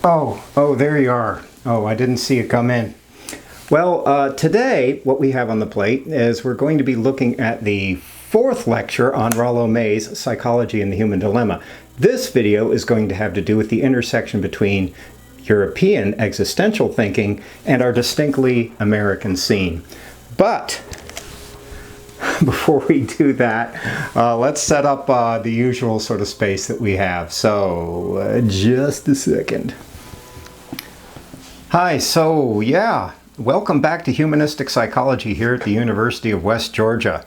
Oh, there you are. Oh, I didn't see it come in. Well, today what we have on the plate is we're going to be looking at the fourth lecture on Rollo May's Psychology and the Human Dilemma. This video is going to have to do with the intersection between European existential thinking and our distinctly American scene. But before we do that, let's set up the usual sort of space that we have. So, just a second. Hi, welcome back to Humanistic Psychology here at the University of West Georgia.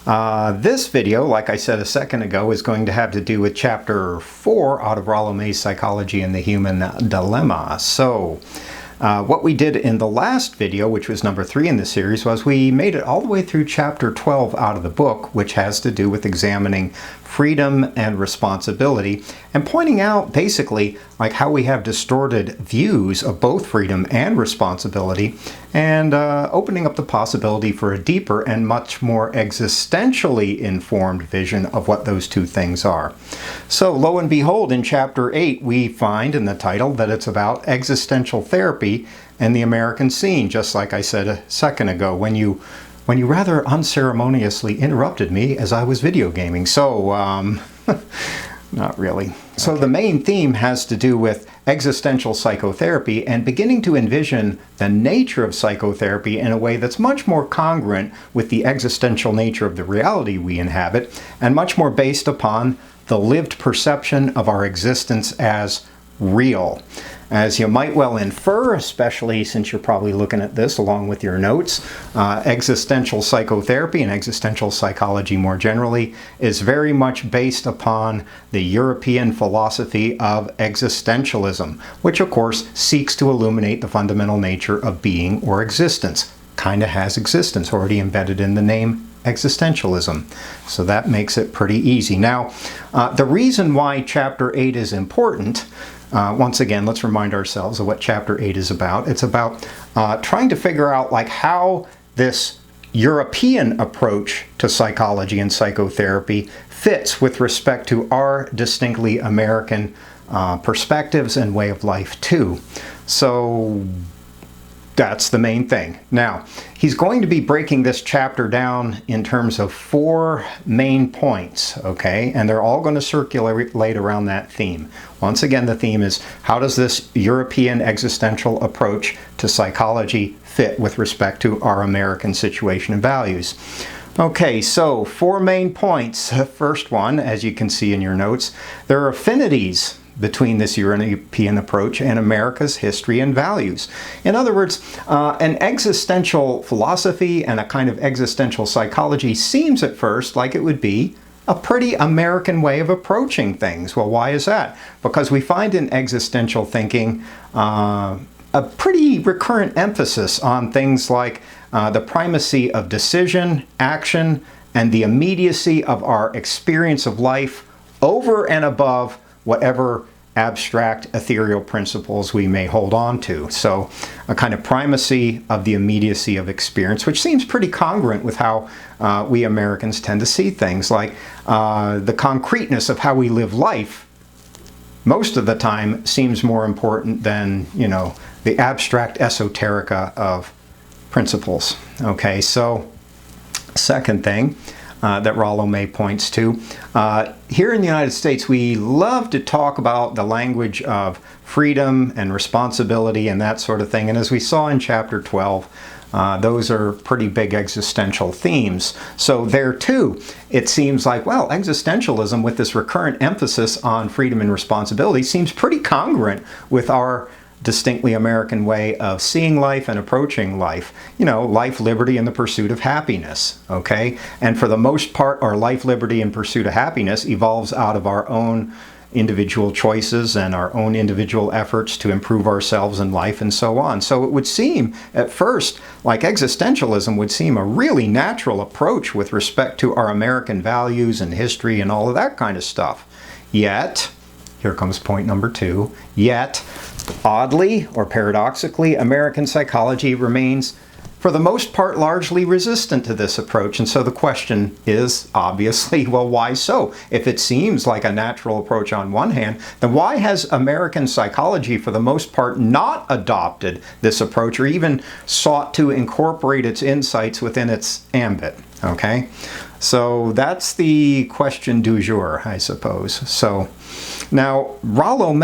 This video, like I said a second ago, is going to have to do with Chapter 4 out of Rollo May's Psychology and the Human Dilemma. So, what we did in the last video, which was number 3 in the series, was we made it all the way through Chapter 12 out of the book, which has to do with examining freedom and responsibility, and pointing out basically like how we have distorted views of both freedom and responsibility, and opening up the possibility for a deeper and much more existentially informed vision of what those two things are. So lo and behold, in Chapter 8 we find in the title that it's about existential therapy and the American scene, just like I said a second ago when you rather unceremoniously interrupted me as I was video gaming. So, not really. So the main theme has to do with existential psychotherapy and beginning to envision the nature of psychotherapy in a way that's much more congruent with the existential nature of the reality we inhabit, and much more based upon the lived perception of our existence as real. As you might well infer, especially since you're probably looking at this along with your notes, existential psychotherapy and existential psychology more generally is very much based upon the European philosophy of existentialism, which of course seeks to illuminate the fundamental nature of being or existence. Kind of has existence already embedded in the name existentialism. So that makes it pretty easy. Now, the reason why Chapter 8 is important, once again, let's remind ourselves of what Chapter 8 is about. It's about trying to figure out like how this European approach to psychology and psychotherapy fits with respect to our distinctly American perspectives and way of life too. So that's the main thing. Now, he's going to be breaking this chapter down in terms of 4 main points, okay? And they're all going to circulate around that theme. Once again, the theme is, how does this European existential approach to psychology fit with respect to our American situation and values? Okay, so 4 main points. The first one, as you can see in your notes, there are affinities between this European approach and America's history and values. In other words, an existential philosophy and a kind of existential psychology seems at first like it would be a pretty American way of approaching things. Well, why is that? Because we find in existential thinking a pretty recurrent emphasis on things like the primacy of decision, action, and the immediacy of our experience of life over and above whatever abstract ethereal principles we may hold on to. So a kind of primacy of the immediacy of experience, which seems pretty congruent with how we Americans tend to see things, like the concreteness of how we live life most of the time seems more important than, the abstract esoterica of principles. Okay, so second thing that Rollo May points to. Here in the United States, we love to talk about the language of freedom and responsibility and that sort of thing. And as we saw in Chapter 12, those are pretty big existential themes. So there too, it seems like, well, existentialism with this recurrent emphasis on freedom and responsibility seems pretty congruent with our distinctly American way of seeing life and approaching life. Life, liberty, and the pursuit of happiness, okay? And for the most part, our life, liberty, and pursuit of happiness evolves out of our own individual choices and our own individual efforts to improve ourselves in life and so on. So it would seem at first like existentialism would seem a really natural approach with respect to our American values and history and all of that kind of stuff. Yet, here comes point number 2, yet, oddly or paradoxically, American psychology remains for the most part, largely resistant to this approach. And so the question is, obviously, well, why so? If it seems like a natural approach on one hand, then why has American psychology, for the most part, not adopted this approach or even sought to incorporate its insights within its ambit? Okay, so that's the question du jour, I suppose. So now, Rollo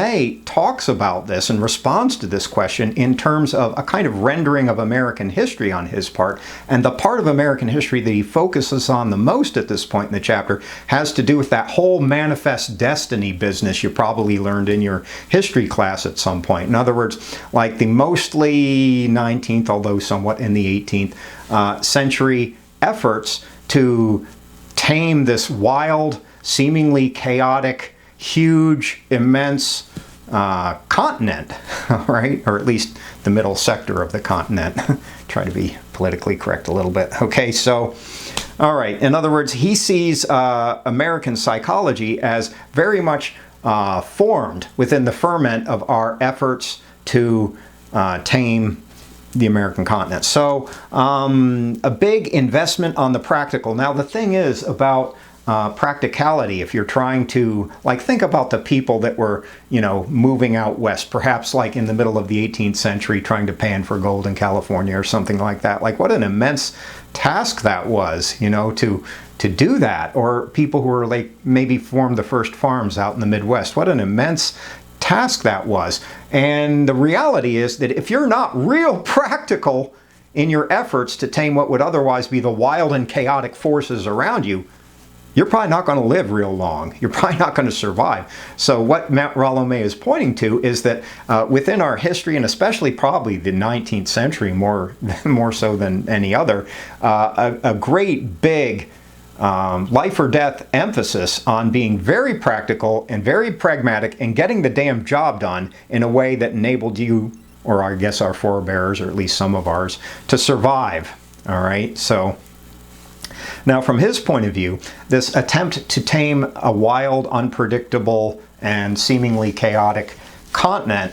talks about this and responds to this question in terms of a kind of rendering of American history on his part. And the part of American history that he focuses on the most at this point in the chapter has to do with that whole manifest destiny business you probably learned in your history class at some point. In other words, like the mostly 19th, although somewhat in the 18th century efforts to tame this wild, seemingly chaotic, huge, immense continent, right? Or at least the middle sector of the continent. Try to be politically correct a little bit. Okay, so, all right. In other words, he sees American psychology as very much formed within the ferment of our efforts to tame the American continent. So a big investment on the practical. Now the thing is about practicality, if you're trying to, like, think about the people that were, you know, moving out west, perhaps like in the middle of the 18th century, trying to pan for gold in California or something like that. Like, what an immense task that was, you know, to do that. Or people who were like maybe formed the first farms out in the Midwest. What an immense task that was. And the reality is that if you're not real practical in your efforts to tame what would otherwise be the wild and chaotic forces around you, you're probably not going to live real long. You're probably not going to survive. So what Rollo is pointing to is that within our history, and especially probably the 19th century more so than any other, a great big life or death emphasis on being very practical and very pragmatic and getting the damn job done in a way that enabled you, or I guess our forebears, or at least some of ours, to survive. All right, so now from his point of view, this attempt to tame a wild, unpredictable, and seemingly chaotic continent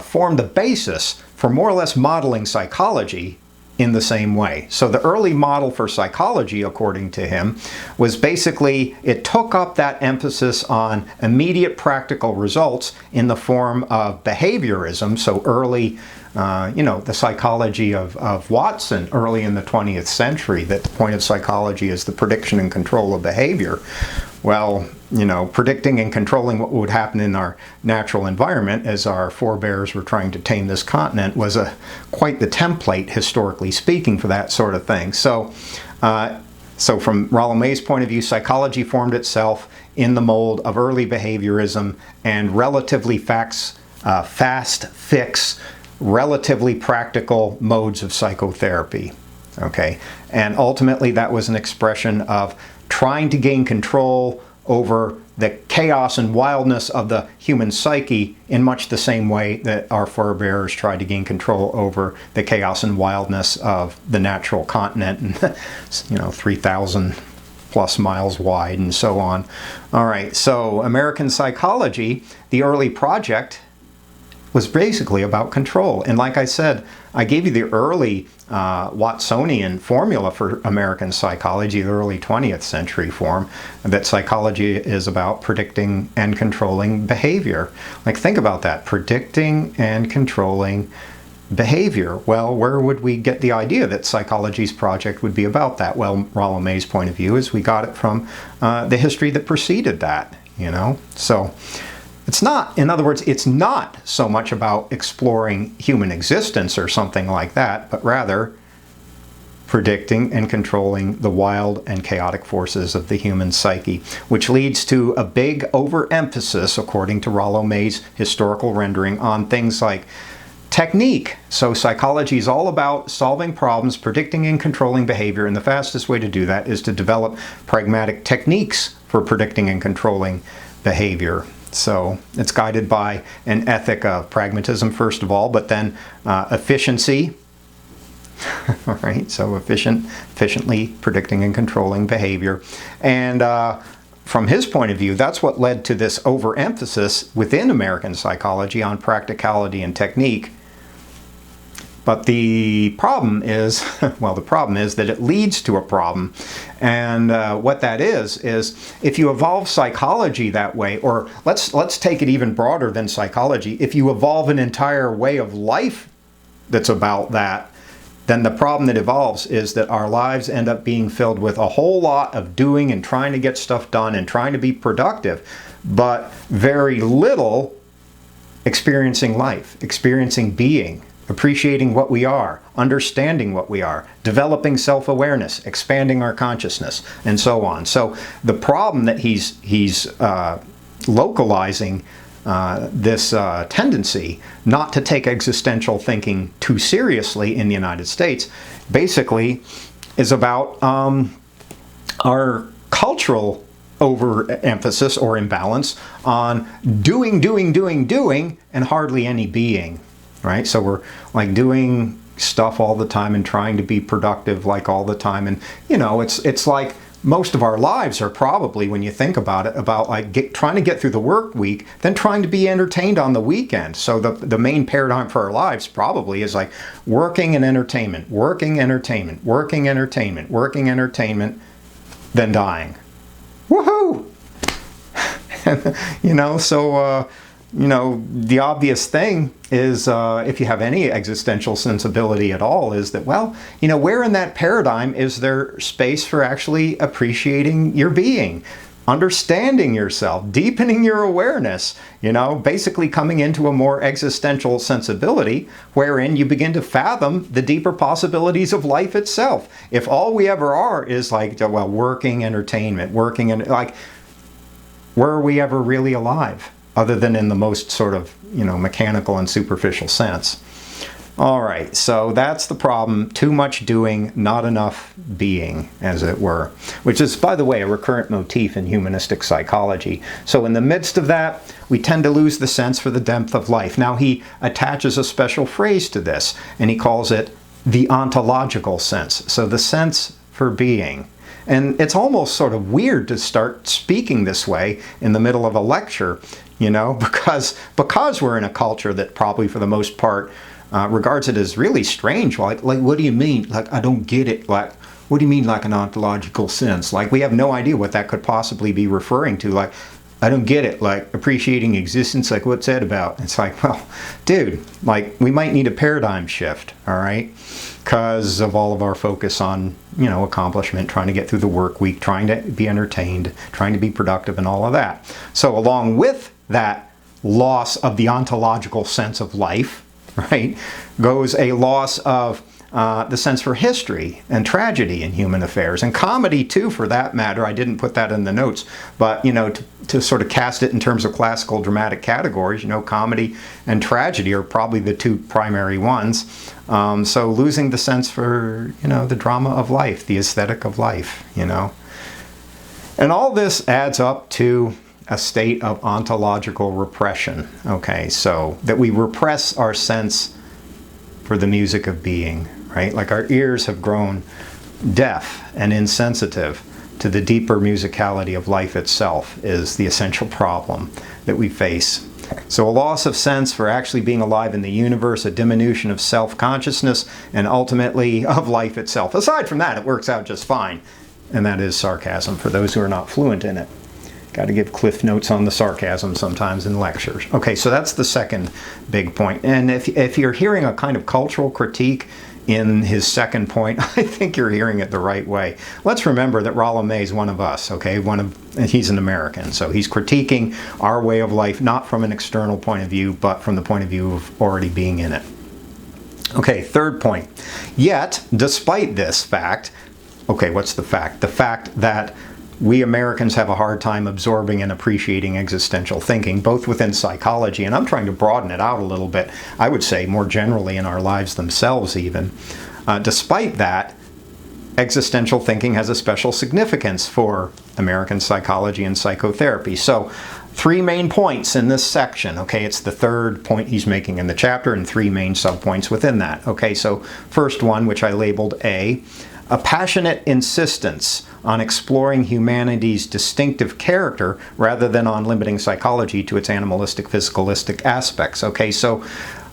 formed the basis for more or less modeling psychology in the same way. So the early model for psychology, according to him, was basically, it took up that emphasis on immediate practical results in the form of behaviorism. So early, the psychology of Watson early in the 20th century, that the point of psychology is the prediction and control of behavior. Well, predicting and controlling what would happen in our natural environment as our forebears were trying to tame this continent was quite the template, historically speaking, for that sort of thing. So from Rollo May's point of view, psychology formed itself in the mold of early behaviorism and relatively fast fix, relatively practical modes of psychotherapy. Okay, and ultimately that was an expression of trying to gain control over the chaos and wildness of the human psyche in much the same way that our forebears tried to gain control over the chaos and wildness of the natural continent, and 3,000 plus miles wide and so on. All right, so American psychology, the early project, was basically about control. And like I said, I gave you the early Watsonian formula for American psychology, the early 20th century form, that psychology is about predicting and controlling behavior. Like, think about that, predicting and controlling behavior. Well, where would we get the idea that psychology's project would be about that? Well, Rollo May's point of view is we got it from the history that preceded that, So it's not, in other words, it's not so much about exploring human existence or something like that, but rather predicting and controlling the wild and chaotic forces of the human psyche, which leads to a big overemphasis, according to Rollo May's historical rendering, on things like technique. So psychology is all about solving problems, predicting and controlling behavior, and the fastest way to do that is to develop pragmatic techniques for predicting and controlling behavior. So it's guided by an ethic of pragmatism, first of all, but then efficiency. All right, so efficiently predicting and controlling behavior. And from his point of view, that's what led to this overemphasis within American psychology on practicality and technique, But the problem is, well, the problem is that it leads to a problem. And what that is if you evolve psychology that way, or let's take it even broader than psychology, if you evolve an entire way of life that's about that, then the problem that evolves is that our lives end up being filled with a whole lot of doing and trying to get stuff done and trying to be productive, but very little experiencing life, experiencing being, appreciating what we are, understanding what we are, developing self-awareness, expanding our consciousness, and so on. So the problem that he's localizing this tendency not to take existential thinking too seriously in the United States basically is about our cultural overemphasis or imbalance on doing, and hardly any being, right? So we're like doing stuff all the time and trying to be productive like all the time. And, you know, it's like most of our lives are probably, when you think about it, about like trying to get through the work week, then trying to be entertained on the weekend. So the main paradigm for our lives probably is like working and entertainment, working, entertainment, working, entertainment, working, entertainment, then dying. Woohoo! You know, so, you know, the obvious thing is, if you have any existential sensibility at all, is that, well, you know, where in that paradigm is there space for actually appreciating your being, understanding yourself, deepening your awareness, you know, basically coming into a more existential sensibility wherein you begin to fathom the deeper possibilities of life itself. If all we ever are is like, well, working, entertainment, working, and like, where are we ever really alive? Other than in the most sort of, you know, mechanical and superficial sense. All right, so that's the problem. Too much doing, not enough being, as it were, which is, by the way, a recurrent motif in humanistic psychology. So in the midst of that, we tend to lose the sense for the depth of life. Now he attaches a special phrase to this, and he calls it the ontological sense. So the sense for being. And it's almost sort of weird to start speaking this way in the middle of a lecture, you know, because we're in a culture that probably for the most part regards it as really strange. Like, what do you mean? Like, I don't get it. Like, what do you mean like an ontological sense? Like, we have no idea what that could possibly be referring to. Like, I don't get it. Like, appreciating existence, like what's that about? It's like, well, dude, like we might need a paradigm shift, all right? Because of all of our focus on, you know, accomplishment, trying to get through the work week, trying to be entertained, trying to be productive and all of that. So along with that loss of the ontological sense of life, right, goes a loss of the sense for history and tragedy in human affairs, and comedy too, for that matter. I didn't put that in the notes, but, you know, to sort of cast it in terms of classical dramatic categories, you know, comedy and tragedy are probably the two primary ones. So losing the sense for, you know, the drama of life, the aesthetic of life, you know. And all this adds up to a state of ontological repression, okay? So that we repress our sense for the music of being, right? Like our ears have grown deaf and insensitive to the deeper musicality of life itself is the essential problem that we face. So a loss of sense for actually being alive in the universe, a diminution of self-consciousness, and ultimately of life itself. Aside from that, it works out just fine. And that is sarcasm for those who are not fluent in it. Got to give cliff notes on the sarcasm sometimes in lectures. Okay, so that's the second big point. And if you're hearing a kind of cultural critique in his second point, I think you're hearing it the right way. Let's remember that Rollo is one of us, okay? He's an American, so he's critiquing our way of life, not from an external point of view, but from the point of view of already being in it. Okay, third point. Yet, despite this fact, okay, what's the fact? The fact that we Americans have a hard time absorbing and appreciating existential thinking, both within psychology, and I'm trying to broaden it out a little bit, I would say more generally in our lives themselves even. Despite that, existential thinking has a special significance for American psychology and psychotherapy. So, three main points in this section, okay? It's the third point he's making in the chapter and three main subpoints within that. Okay, so first one, which I labeled A passionate insistence on exploring humanity's distinctive character rather than on limiting psychology to its animalistic, physicalistic aspects. Okay, so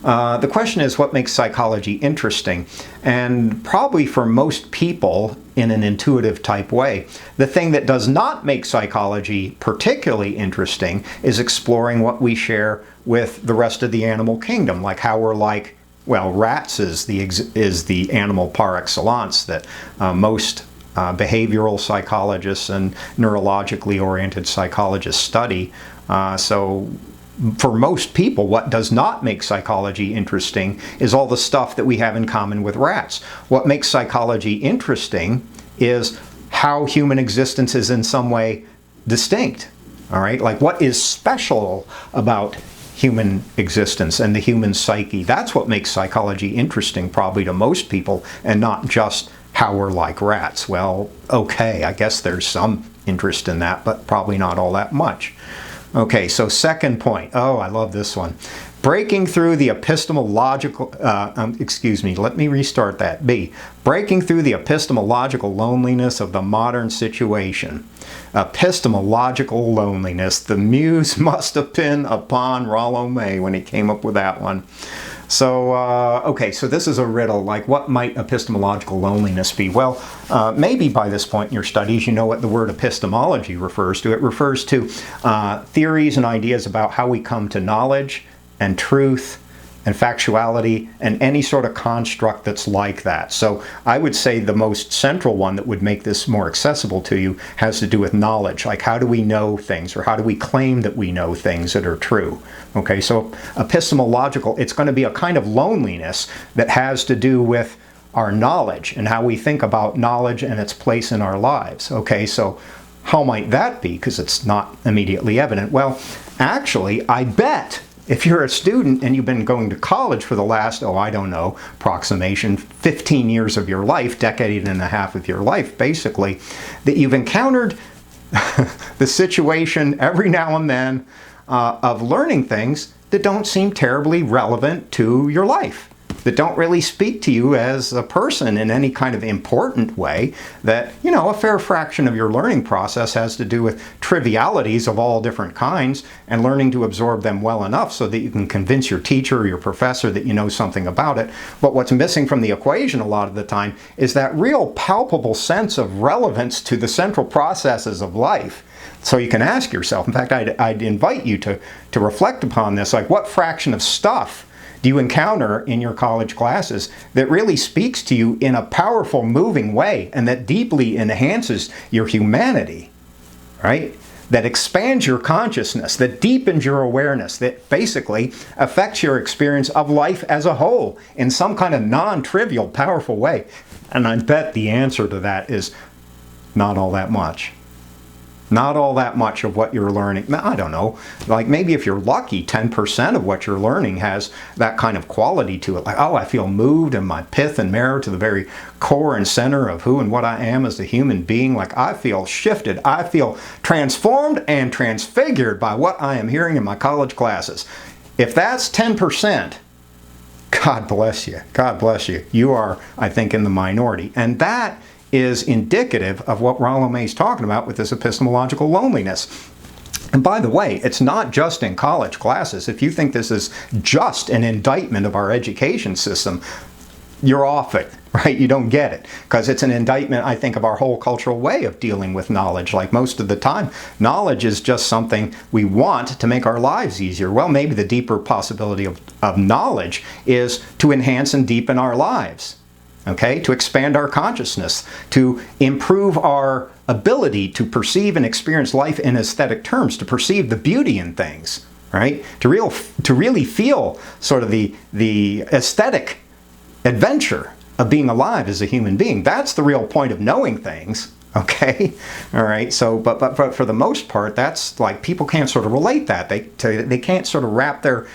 The question is, what makes psychology interesting? And probably for most people, in an intuitive type way, the thing that does not make psychology particularly interesting is exploring what we share with the rest of the animal kingdom, like how we're like, well, rats is the animal par excellence that most behavioral psychologists and neurologically oriented psychologists study. So for most people, what does not make psychology interesting is all the stuff that we have in common with rats. What makes psychology interesting is how human existence is in some way distinct. All right, like what is special about human existence and the human psyche? That's what makes psychology interesting probably to most people, and not just how we're like rats. Well, okay, I guess there's some interest in that, but probably not all that much. Okay, so second point. Oh, I love this one. Breaking through the epistemological, let me restart that. B. Breaking through the epistemological loneliness of the modern situation. Epistemological loneliness. The muse must have been upon Rollo when he came up with that one. So, okay, so this is a riddle, like what might epistemological loneliness be? Well, maybe by this point in your studies you know what the word epistemology refers to. It refers to theories and ideas about how we come to knowledge and truth and factuality and any sort of construct that's like that. So I would say the most central one that would make this more accessible to you has to do with knowledge, like how do we know things, or how do we claim that we know things that are true. Okay, so epistemological, it's going to be a kind of loneliness that has to do with our knowledge and how we think about knowledge and its place in our lives. Okay, so how might that be? Because it's not immediately evident. Well, actually, I bet if you're a student and you've been going to college for the last, I don't know, approximation 15 years of your life, decade and a half of your life, basically, that you've encountered the situation every now and then of learning things that don't seem terribly relevant to your life, that don't really speak to you as a person in any kind of important way, that, you know, a fair fraction of your learning process has to do with trivialities of all different kinds and learning to absorb them well enough so that you can convince your teacher or your professor that you know something about it. But what's missing from the equation a lot of the time is that real palpable sense of relevance to the central processes of life. So you can ask yourself, in fact, I'd invite you to reflect upon this, like what fraction of stuff do you encounter in your college classes that really speaks to you in a powerful, moving way and that deeply enhances your humanity, right? That expands your consciousness, that deepens your awareness, that basically affects your experience of life as a whole in some kind of non-trivial, powerful way. And I bet the answer to that is not all that much. Not all that much of what you're learning. I don't know, like maybe if you're lucky, 10% of what you're learning has that kind of quality to it. Like, oh, I feel moved in my pith and marrow to the very core and center of who and what I am as a human being. Like I feel shifted. I feel transformed and transfigured by what I am hearing in my college classes. If that's 10%, God bless you. God bless you. You are, I think, in the minority. And that is indicative of what Rollo is talking about with this epistemological loneliness. And by the way, it's not just in college classes. If you think this is just an indictment of our education system, you're off it, right? You don't get it. Because it's an indictment, I think, of our whole cultural way of dealing with knowledge. Like most of the time, knowledge is just something we want to make our lives easier. Well, maybe the deeper possibility of knowledge is to enhance and deepen our lives. Okay, to expand our consciousness, to improve our ability to perceive and experience life in aesthetic terms, to perceive the beauty in things, right? To really feel sort of the aesthetic adventure of being alive as a human being. That's the real point of knowing things. Okay, all right. So, but for the most part, that's like people can't sort of relate that. They can't sort of wrap their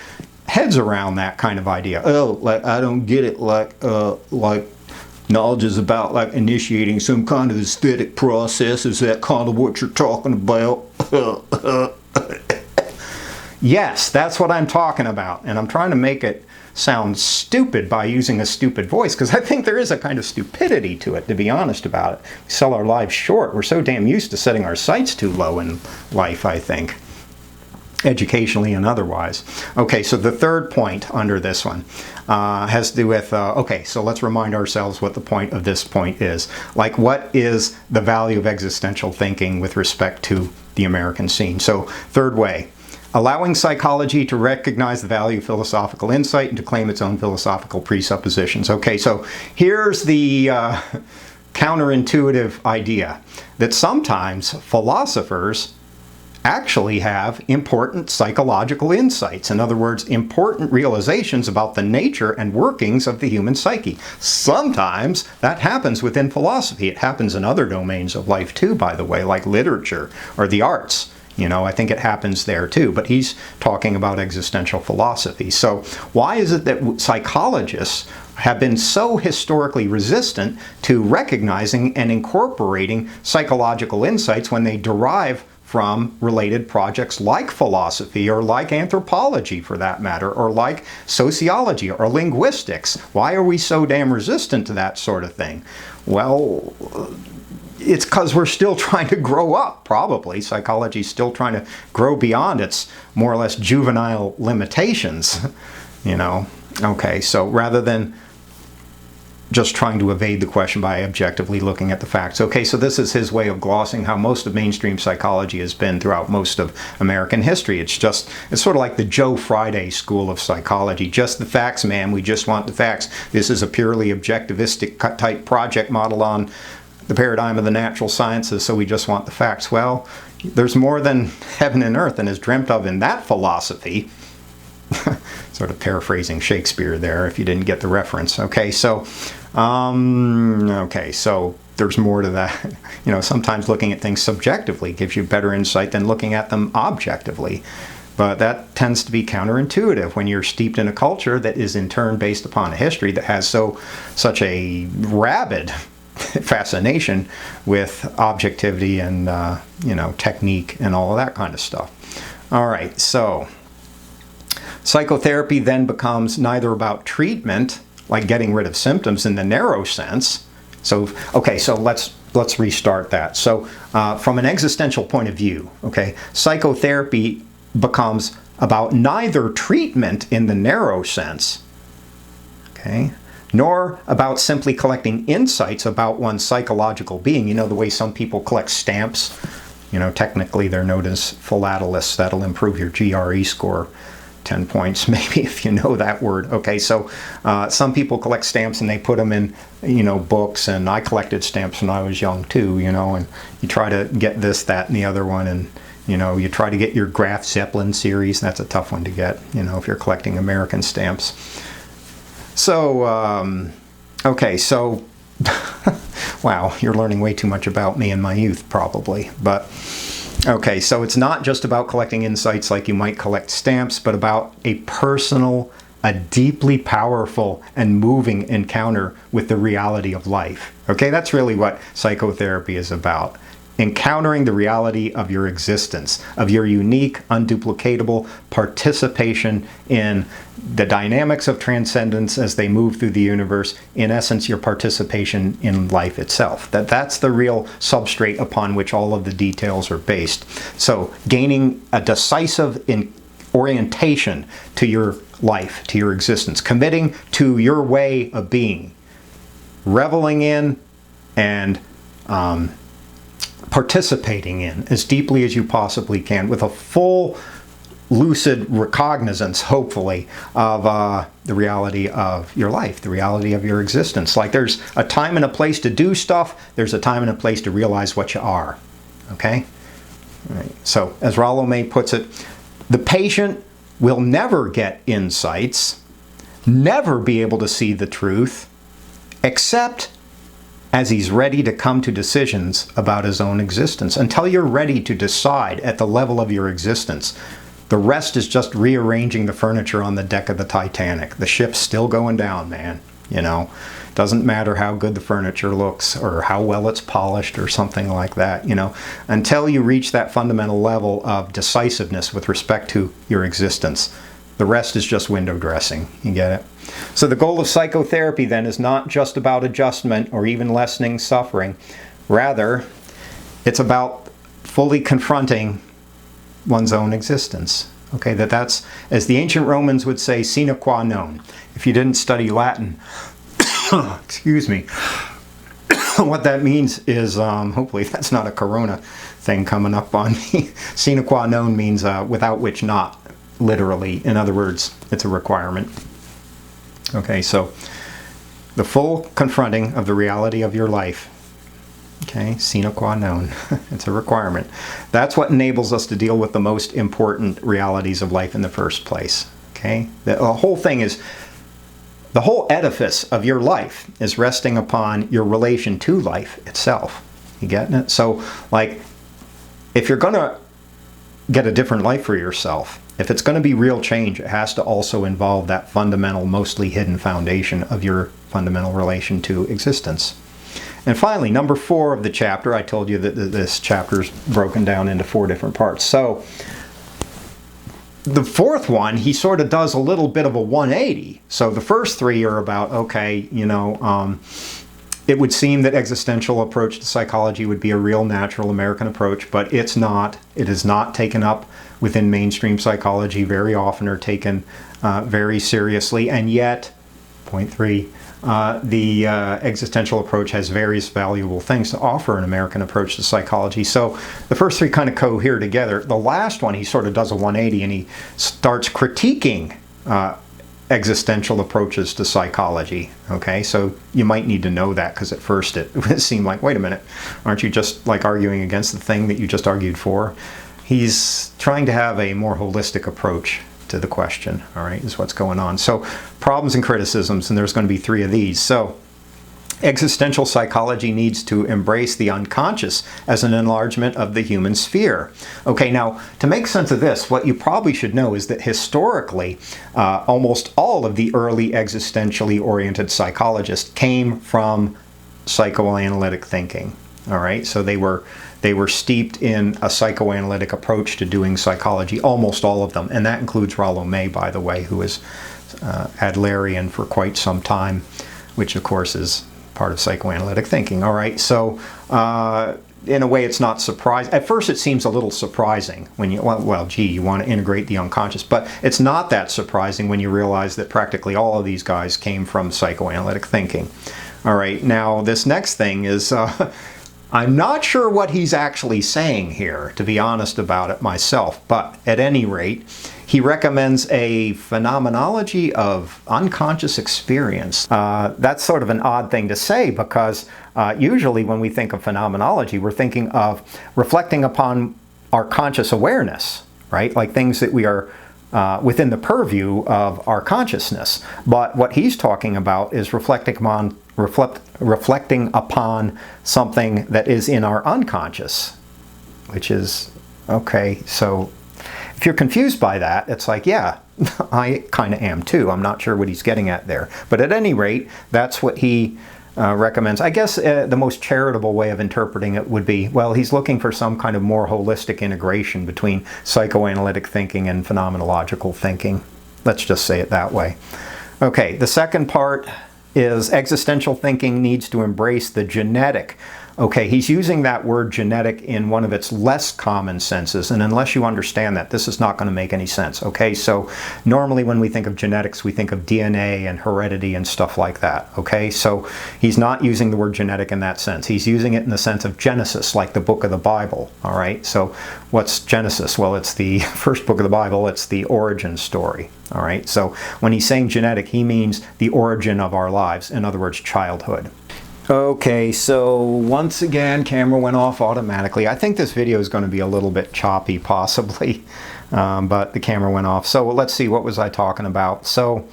heads around that kind of idea. Oh, like I don't get it. Like knowledge is about like initiating some kind of aesthetic process. Is that kind of what you're talking about? Yes, that's what I'm talking about. And I'm trying to make it sound stupid by using a stupid voice, because I think there is a kind of stupidity to it, to be honest about it. We sell our lives short. We're so damn used to setting our sights too low in life, I think. educationally and otherwise. Okay, so the third point under this one has to do with, okay, so let's remind ourselves what the point of this point is. Like, what is the value of existential thinking with respect to the American scene? So, third way, allowing psychology to recognize the value of philosophical insight and to claim its own philosophical presuppositions. Okay, so here's the counterintuitive idea that sometimes philosophers actually have important psychological insights. In other words, important realizations about the nature and workings of the human psyche. Sometimes that happens within philosophy. It happens in other domains of life too, by the way, like literature or the arts. You know, I think it happens there too, but he's talking about existential philosophy. So why is it that psychologists have been so historically resistant to recognizing and incorporating psychological insights when they derive from related projects like philosophy or like anthropology, for that matter, or like sociology or linguistics? Why are we so damn resistant to that sort of thing? Well, it's because we're still trying to grow up, probably. Psychology is still trying to grow beyond its more or less juvenile limitations, you know. Okay, so rather than just trying to evade the question by objectively looking at the facts. Okay, so this is his way of glossing how most of mainstream psychology has been throughout most of American history. It's sort of like the Joe Friday school of psychology. Just the facts, man. We just want the facts. This is a purely objectivistic type project model on the paradigm of the natural sciences, so we just want the facts. Well, there's more than heaven and earth and is dreamt of in that philosophy. Sort of paraphrasing Shakespeare there, if you didn't get the reference. Okay, so there's more to that. You know, sometimes looking at things subjectively gives you better insight than looking at them objectively. But that tends to be counterintuitive when you're steeped in a culture that is in turn based upon a history that has such a rabid fascination with objectivity and technique and all of that kind of stuff. All right, so psychotherapy then becomes neither about treatment, like getting rid of symptoms in the narrow sense. So, okay, so let's restart that. So, from an existential point of view, okay, psychotherapy becomes about neither treatment in the narrow sense, okay, nor about simply collecting insights about one's psychological being. You know, the way some people collect stamps, you know, technically they're known as philatelists. That'll improve your GRE score 10 points, maybe, if you know that word. Okay, so some people collect stamps and they put them in, you know, books, and I collected stamps when I was young too, you know, and you try to get this, that, and the other one, and, you know, you try to get your Graf Zeppelin series. That's a tough one to get, you know, if you're collecting American stamps. So, okay, so, wow, you're learning way too much about me and my youth, probably, but okay, so it's not just about collecting insights like you might collect stamps, but about a personal, a deeply powerful and moving encounter with the reality of life. Okay, that's really what psychotherapy is about. Encountering the reality of your existence, of your unique, unduplicatable participation in the dynamics of transcendence as they move through the universe. In essence, your participation in life itself. That's the real substrate upon which all of the details are based. So, gaining a decisive orientation to your life, to your existence, committing to your way of being, reveling in and participating in as deeply as you possibly can, with a full lucid recognizance, hopefully, of the reality of your life, the reality of your existence. Like, there's a time and a place to do stuff, there's a time and a place to realize what you are. Okay? All right. So, as Rollo puts it, the patient will never get insights, never be able to see the truth, except as he's ready to come to decisions about his own existence. Until you're ready to decide at the level of your existence, the rest is just rearranging the furniture on the deck of the Titanic. The ship's still going down, man. You know, doesn't matter how good the furniture looks or how well it's polished or something like that, you know, until you reach that fundamental level of decisiveness with respect to your existence. The rest is just window dressing. You get it? So the goal of psychotherapy then is not just about adjustment or even lessening suffering. Rather, it's about fully confronting one's own existence. Okay, that's, as the ancient Romans would say, sine qua non. If you didn't study Latin, excuse me, what that means is, hopefully that's not a corona thing coming up on me. Sine qua non means without which not, literally. In other words, it's a requirement. Okay, so the full confronting of the reality of your life. Okay, sine qua non. It's a requirement. That's what enables us to deal with the most important realities of life in the first place. Okay, the whole thing is, the whole edifice of your life is resting upon your relation to life itself. You getting it? So, like, if you're going to get a different life for yourself, if it's going to be real change, it has to also involve that fundamental, mostly hidden foundation of your fundamental relation to existence. And finally, number 4 of the chapter, I told you that this chapter is broken down into 4 different parts. So the 4th one, he sort of does a little bit of a 180. So the first 3 are about, okay, it would seem that existential approach to psychology would be a real natural American approach, but it's not. It is not taken up within mainstream psychology very often, or taken very seriously. And yet, point 3, the existential approach has various valuable things to offer an American approach to psychology. So the first 3 kind of cohere together. The last one, he sort of does a 180, and he starts critiquing existential approaches to psychology. Okay, so you might need to know that, because at first it seemed like, wait a minute, aren't you just like arguing against the thing that you just argued for? He's trying to have a more holistic approach to the question, all right, is what's going on. So problems and criticisms, and there's going to be 3 of these. So existential psychology needs to embrace the unconscious as an enlargement of the human sphere. Okay, now to make sense of this, what you probably should know is that historically, almost all of the early existentially oriented psychologists came from psychoanalytic thinking. All right, so they were steeped in a psychoanalytic approach to doing psychology, almost all of them, and that includes Rollo, by the way, who was Adlerian for quite some time, which of course is part of psychoanalytic thinking. All right, so in a way it's not surprising. At first it seems a little surprising when you, you want to integrate the unconscious, but it's not that surprising when you realize that practically all of these guys came from psychoanalytic thinking. All right, now this next thing is, I'm not sure what he's actually saying here, to be honest about it myself, but at any rate, he recommends a phenomenology of unconscious experience. That's sort of an odd thing to say, because usually when we think of phenomenology, we're thinking of reflecting upon our conscious awareness, right? Like things that we are within the purview of our consciousness. But what he's talking about is reflecting upon something that is in our unconscious, which is, okay, so if you're confused by that, it's like, yeah, I kind of am too. I'm not sure what he's getting at there. But at any rate, that's what he recommends. I guess the most charitable way of interpreting it would be, well, he's looking for some kind of more holistic integration between psychoanalytic thinking and phenomenological thinking. Let's just say it that way. Okay, the second part is existential thinking needs to embrace the genetic. Okay, he's using that word genetic in one of its less common senses, and unless you understand that, this is not going to make any sense. Okay, so normally when we think of genetics, we think of DNA and heredity and stuff like that. Okay, so he's not using the word genetic in that sense. He's using it in the sense of Genesis, like the book of the Bible. All right, so what's Genesis? Well, it's the first book of the Bible. It's the origin story. All right, so when he's saying genetic, he means the origin of our lives. In other words, childhood. Okay, so once again, camera went off automatically. I think this video is going to be a little bit choppy, possibly, but the camera went off. So let's see, what was I talking about? So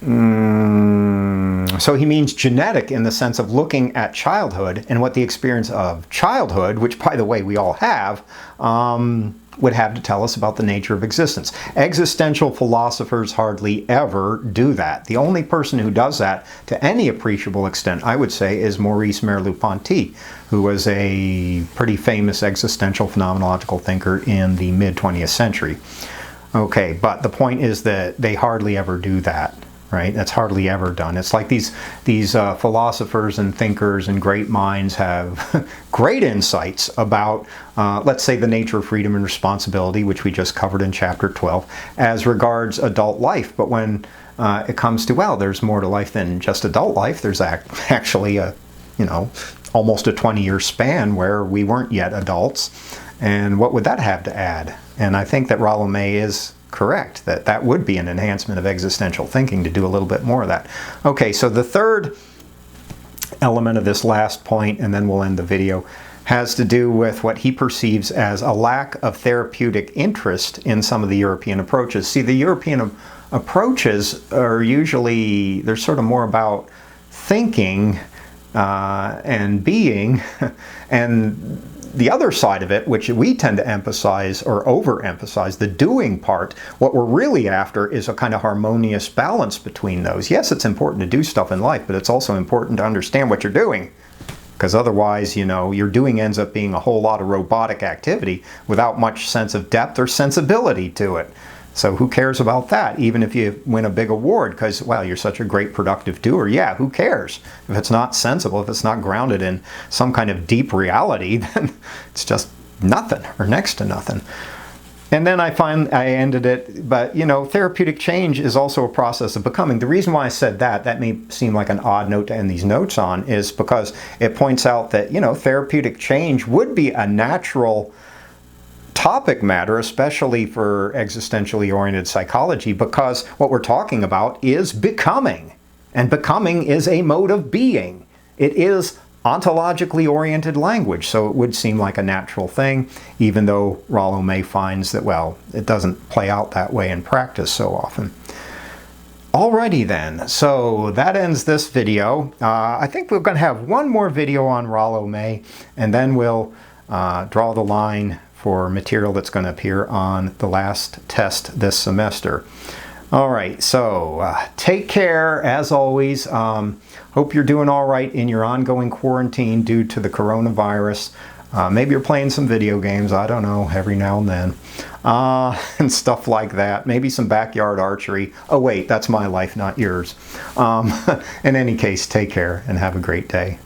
he means genetic in the sense of looking at childhood and what the experience of childhood, which, by the way, we all have, would have to tell us about the nature of existence. Existential philosophers hardly ever do that. The only person who does that to any appreciable extent, I would say, is Maurice Merleau-Ponty, who was a pretty famous existential phenomenological thinker in the mid-20th century. Okay, but the point is that they hardly ever do that. right? That's hardly ever done. It's like these philosophers and thinkers and great minds have great insights about, let's say, the nature of freedom and responsibility, which we just covered in chapter 12, as regards adult life. But when it comes to, well, there's more to life than just adult life. There's actually a, almost a 20-year span where we weren't yet adults. And what would that have to add? And I think that Rollo is correct, that would be an enhancement of existential thinking to do a little bit more of that. Okay, so the third element of this last point, and then we'll end the video, has to do with what he perceives as a lack of therapeutic interest in some of the European approaches. See, the European approaches are usually, they're sort of more about thinking and being, and the other side of it, which we tend to emphasize or overemphasize, the doing part, what we're really after is a kind of harmonious balance between those. Yes, it's important to do stuff in life, but it's also important to understand what you're doing. Because otherwise, your doing ends up being a whole lot of robotic activity without much sense of depth or sensibility to it. So who cares about that, even if you win a big award because, wow, you're such a great productive doer? Yeah, who cares? If it's not sensible, if it's not grounded in some kind of deep reality, then it's just nothing or next to nothing. And then I ended it, but therapeutic change is also a process of becoming. The reason why I said that may seem like an odd note to end these notes on, is because it points out that, therapeutic change would be a natural topic matter, especially for existentially oriented psychology, because what we're talking about is becoming. And becoming is a mode of being. It is ontologically oriented language, so it would seem like a natural thing, even though Rollo finds that, well, it doesn't play out that way in practice so often. Alrighty then, so that ends this video. I think we're going to have one more video on Rollo, and then we'll draw the line for material that's going to appear on the last test this semester. All right, so take care as always. Hope you're doing all right in your ongoing quarantine due to the coronavirus. Maybe you're playing some video games, I don't know, every now and then, and stuff like that. Maybe some backyard archery. Oh wait, that's my life, not yours. In any case, take care and have a great day.